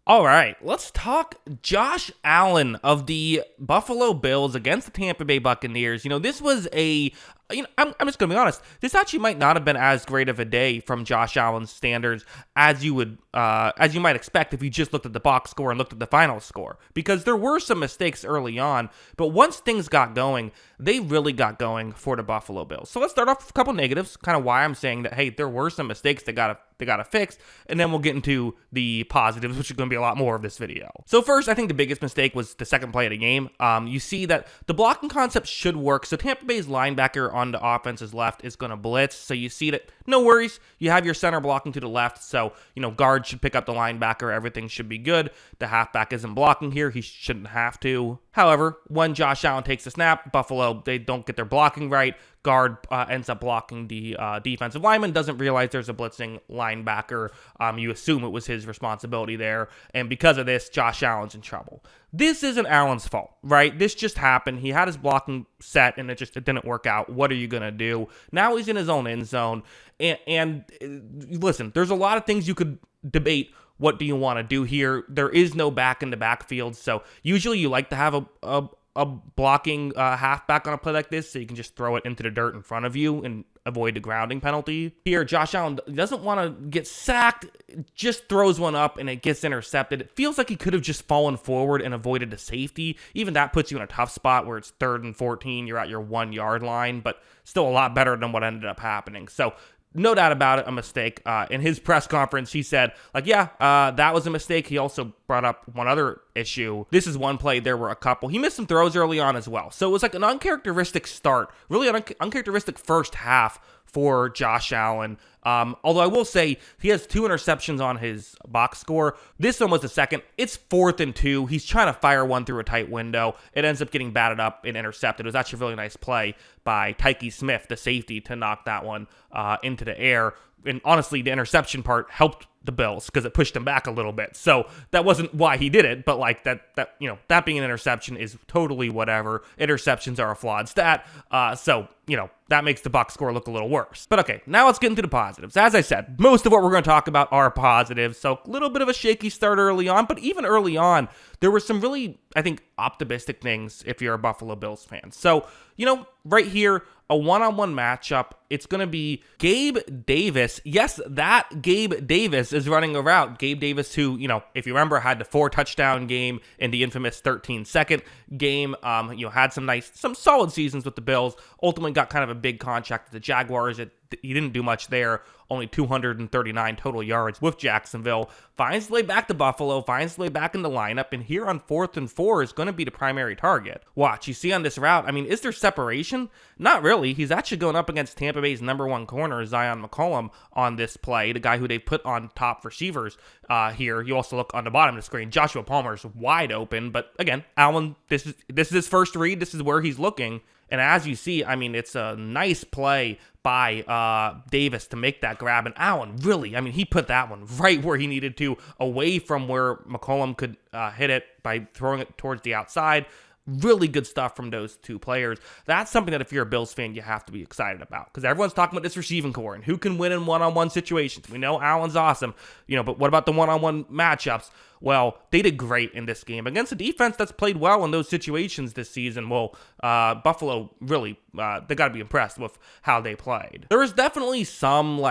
All right, let's talk Josh Allen of the Buffalo Bills against the Tampa Bay Buccaneers. This was I'm just going to be honest. This actually might not have been as great of a day from Josh Allen's standards as as you might expect if you just looked at the box score and looked at the final score, because there were some mistakes early on, but once things got going, they really got going for the Buffalo Bills. So let's start off with a couple negatives, kind of why I'm saying that, hey, there were some mistakes that got to fix, and then we'll get into the positives, which is going to be a lot more of this video. So first, I think the biggest mistake was the second play of the game. You see that the blocking concept should work. So Tampa Bay's linebacker on the offense's left is going to blitz. So you see that, no worries, you have your center blocking to the left. So, guard should pick up the linebacker. Everything should be good. The halfback isn't blocking here. He shouldn't have to. However, when Josh Allen takes the snap, Buffalo, they don't get their blocking right. Guard ends up blocking the defensive lineman, doesn't realize there's a blitzing linebacker. You assume it was his responsibility there, and because of this, Josh Allen's in trouble. This isn't Allen's fault, right? This just happened. He had his blocking set, and it didn't work out. What are you going to do? Now he's in his own end zone, and listen, there's a lot of things you could debate. What do you want to do here? There is no back in the backfield, so usually you like to have a blocking halfback on a play like this, so you can just throw it into the dirt in front of you and avoid the grounding penalty. Here, Josh Allen doesn't want to get sacked, just throws one up and it gets intercepted. It feels like he could have just fallen forward and avoided the safety. Even that puts you in a tough spot where it's 3rd and 14, you're at your 1 yard line, but still a lot better than what ended up happening. So no doubt about it, a mistake. In his press conference, he said, that was a mistake. He also brought up one other issue. This is one play. There were a couple. He missed some throws early on as well. So it was like an uncharacteristic start, really an uncharacteristic first half for Josh Allen. Although I will say he has 2 interceptions on his box score. This one was the second. It's 4th and 2. He's trying to fire one through a tight window. It ends up getting batted up and intercepted. It was actually a really nice play by Tyke Smith, the safety, to knock that one into the air. And honestly, the interception part helped the Bills because it pushed them back a little bit. So that wasn't why he did it, but that being an interception is totally whatever. Interceptions are a flawed stat. So that makes the box score look a little worse. But okay, now let's get into the positives. As I said, most of what we're going to talk about are positives. So a little bit of a shaky start early on, but even early on, there were some really, I think, optimistic things if you're a Buffalo Bills fan. So, right here, a one-on-one matchup. It's going to be Gabe Davis. Yes, that Gabe Davis is running a route. Gabe Davis, who, if you remember, had the 4-touchdown game in the infamous 13-second game. Had some solid seasons with the Bills. Ultimately got kind of a big contract with the Jaguars. He didn't do much there. Only 239 total yards with Jacksonville. Finds his way back to Buffalo. Finds his way back in the lineup. And here on 4th and 4 is going to be the primary target. Watch, you see on this route, is there separation? Not really. He's actually going up against Tampa Bay's number 1 corner, Zion McCollum, on this play. The guy who they put on top receivers here. You also look on the bottom of the screen. Joshua Palmer's wide open. But again, Allen, this is his first read. This is where he's looking. And as you see, it's a nice play by Davis to make that grab. And Allen, really, he put that one right where he needed to, away from where McCollum could hit it by throwing it towards the outside. Really good stuff from those 2 players. That's something that if you're a Bills fan, you have to be excited about, because everyone's talking about this receiving core and who can win in one-on-one situations. We know Allen's awesome, but what about the one-on-one matchups? Well, they did great in this game against a defense that's played well in those situations this season. Well, Buffalo really, they got to be impressed with how they played. There was definitely some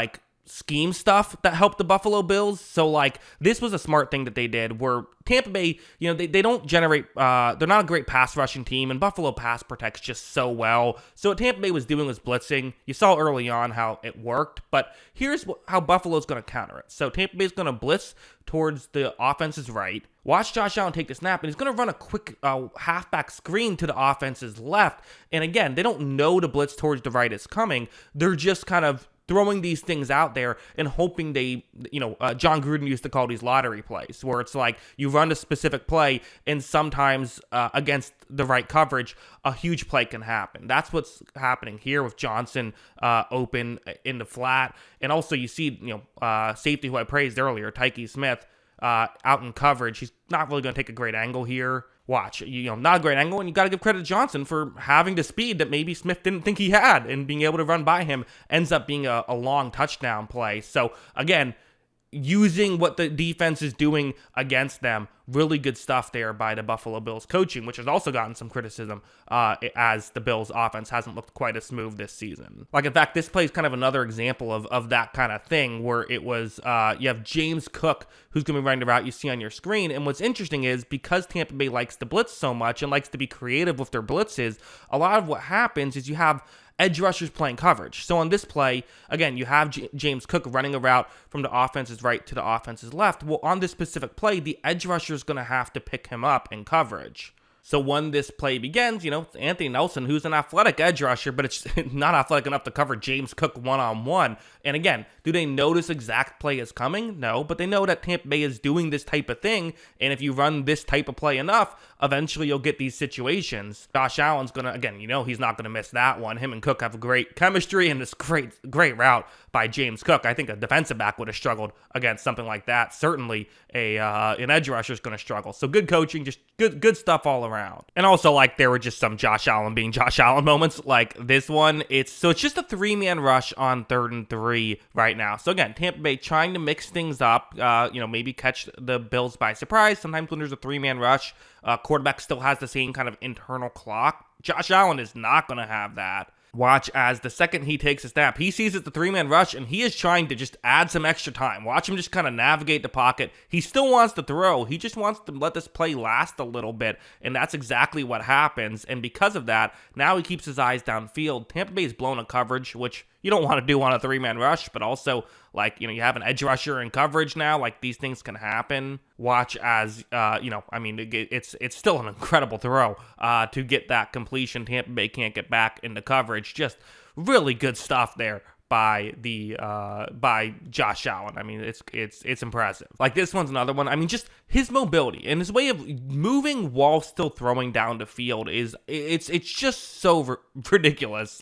scheme stuff that helped the Buffalo Bills. So this was a smart thing that they did, where Tampa Bay, they don't generate, they're not a great pass rushing team, and Buffalo pass protects just so well. So what Tampa Bay was doing was blitzing. You saw early on how it worked, but here's how Buffalo's going to counter it. So Tampa Bay's going to blitz towards the offense's right. Watch Josh Allen take the snap, and he's going to run a quick halfback screen to the offense's left. And again, they don't know the blitz towards the right is coming. They're just kind of throwing these things out there and hoping they, John Gruden used to call these lottery plays, where it's like you run a specific play and sometimes against the right coverage, a huge play can happen. That's what's happening here with Johnson open in the flat. And also you see, safety who I praised earlier, Tyke Smith, out in coverage. He's not really going to take a great angle here. Watch, not a great angle, and you got to give credit to Johnson for having the speed that maybe Smith didn't think he had, and being able to run by him ends up being a long touchdown play. So again, using what the defense is doing against them. Really good stuff there by the Buffalo Bills coaching, which has also gotten some criticism as the Bills offense hasn't looked quite as smooth this season. Like, in fact, this play is kind of another example of that kind of thing where it was, you have James Cook, who's going to be running the route you see on your screen. And what's interesting is because Tampa Bay likes to blitz so much and likes to be creative with their blitzes, a lot of what happens is you have edge rushers playing coverage. So on this play, again, you have James Cook running a route from the offense's right to the offense's left. Well, on this specific play, the edge rusher is going to have to pick him up in coverage. So when this play begins, Anthony Nelson, who's an athletic edge rusher, but it's not athletic enough to cover James Cook one-on-one. And again, do they know this exact play is coming? No, but they know that Tampa Bay is doing this type of thing. And if you run this type of play enough, eventually you'll get these situations. Josh Allen's going to, again, he's not going to miss that one. Him and Cook have a great chemistry and this great route by James Cook. I think a defensive back would have struggled against something like that. Certainly an edge rusher is going to struggle. So good coaching, just good stuff all around. And also, there were just some Josh Allen being Josh Allen moments like this one. It's just a 3-man rush on 3rd and 3 right now. So again, Tampa Bay trying to mix things up, maybe catch the Bills by surprise. Sometimes when there's a 3-man rush, quarterback still has the same kind of internal clock. Josh Allen is not going to have that. Watch as the second he takes a snap, he sees it's the 3-man rush, and he is trying to just add some extra time. Watch him just kind of navigate the pocket. He still wants to throw. He just wants to let this play last a little bit, and that's exactly what happens. And because of that, now he keeps his eyes downfield. Tampa Bay's blown a coverage, which you don't want to do on a 3-man rush, but also, you have an edge rusher in coverage now. These things can happen. Watch as, it's still an incredible throw to get that completion. Tampa Bay can't get back into coverage. Just really good stuff there by Josh Allen. It's impressive. This one's another one. Just his mobility and his way of moving while still throwing down the field it's just so ridiculous.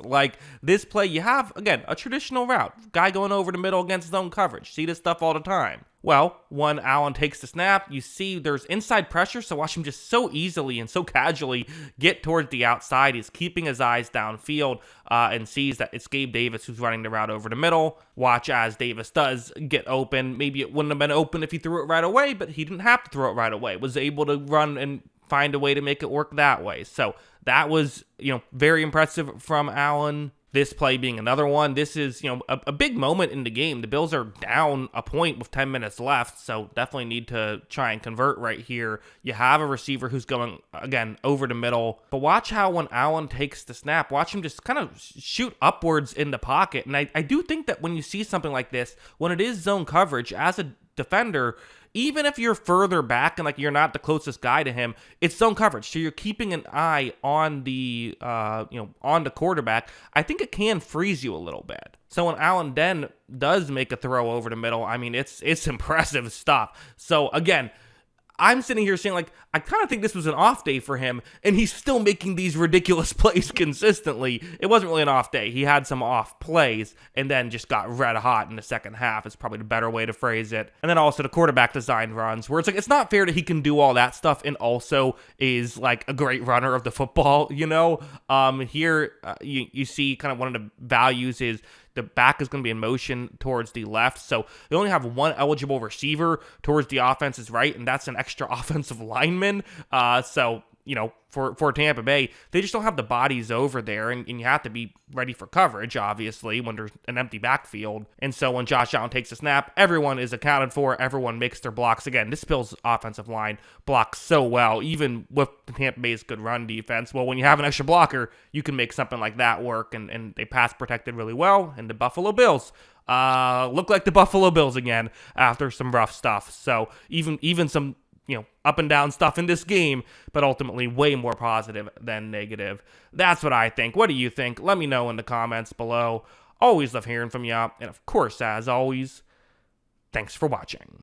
This play, you have, again, a traditional route. Guy going over the middle against zone coverage. See this stuff all the time. Well, when Allen takes the snap, you see there's inside pressure, so watch him just so easily and so casually get towards the outside. He's keeping his eyes downfield and sees that it's Gabe Davis who's running the route over the middle. Watch as Davis does get open. Maybe it wouldn't have been open if he threw it right away, but he didn't have to throw it right away. Was able to run and find a way to make it work that way. So that was, very impressive from Allen. This play being another one. This is, a big moment in the game. The Bills are down a point with 10 minutes left, so definitely need to try and convert right here. You have a receiver who's going, again, over the middle. But watch how when Allen takes the snap, watch him just kind of shoot upwards in the pocket. And I do think that when you see something like this, when it is zone coverage, as a defender, even if you're further back and you're not the closest guy to him, it's zone coverage. So you're keeping an eye on the on the quarterback. I think it can freeze you a little bit. So when Allen then does make a throw over the middle, it's impressive stuff. So again, I'm sitting here saying, I kind of think this was an off day for him, and he's still making these ridiculous plays consistently. It wasn't really an off day. He had some off plays, and then just got red hot in the second half is probably the better way to phrase it. And then also the quarterback design runs, where it's not fair that he can do all that stuff and also is, a great runner of the football, Here, you see kind of one of the values is the back is going to be in motion towards the left. So they only have one eligible receiver towards the offense's right, and that's an extra offensive lineman. For Tampa Bay, they just don't have the bodies over there, and you have to be ready for coverage, obviously, when there's an empty backfield. And so when Josh Allen takes a snap, everyone is accounted for, everyone makes their blocks. Again, this Bills offensive line blocks so well, even with Tampa Bay's good run defense. Well, when you have an extra blocker, you can make something like that work, and they pass protected really well, and the Buffalo Bills look like the Buffalo Bills again after some rough stuff. So even some up and down stuff in this game, but ultimately way more positive than negative. That's what I think. What do you think? Let me know in the comments below. Always love hearing from you. And of course, as always, thanks for watching.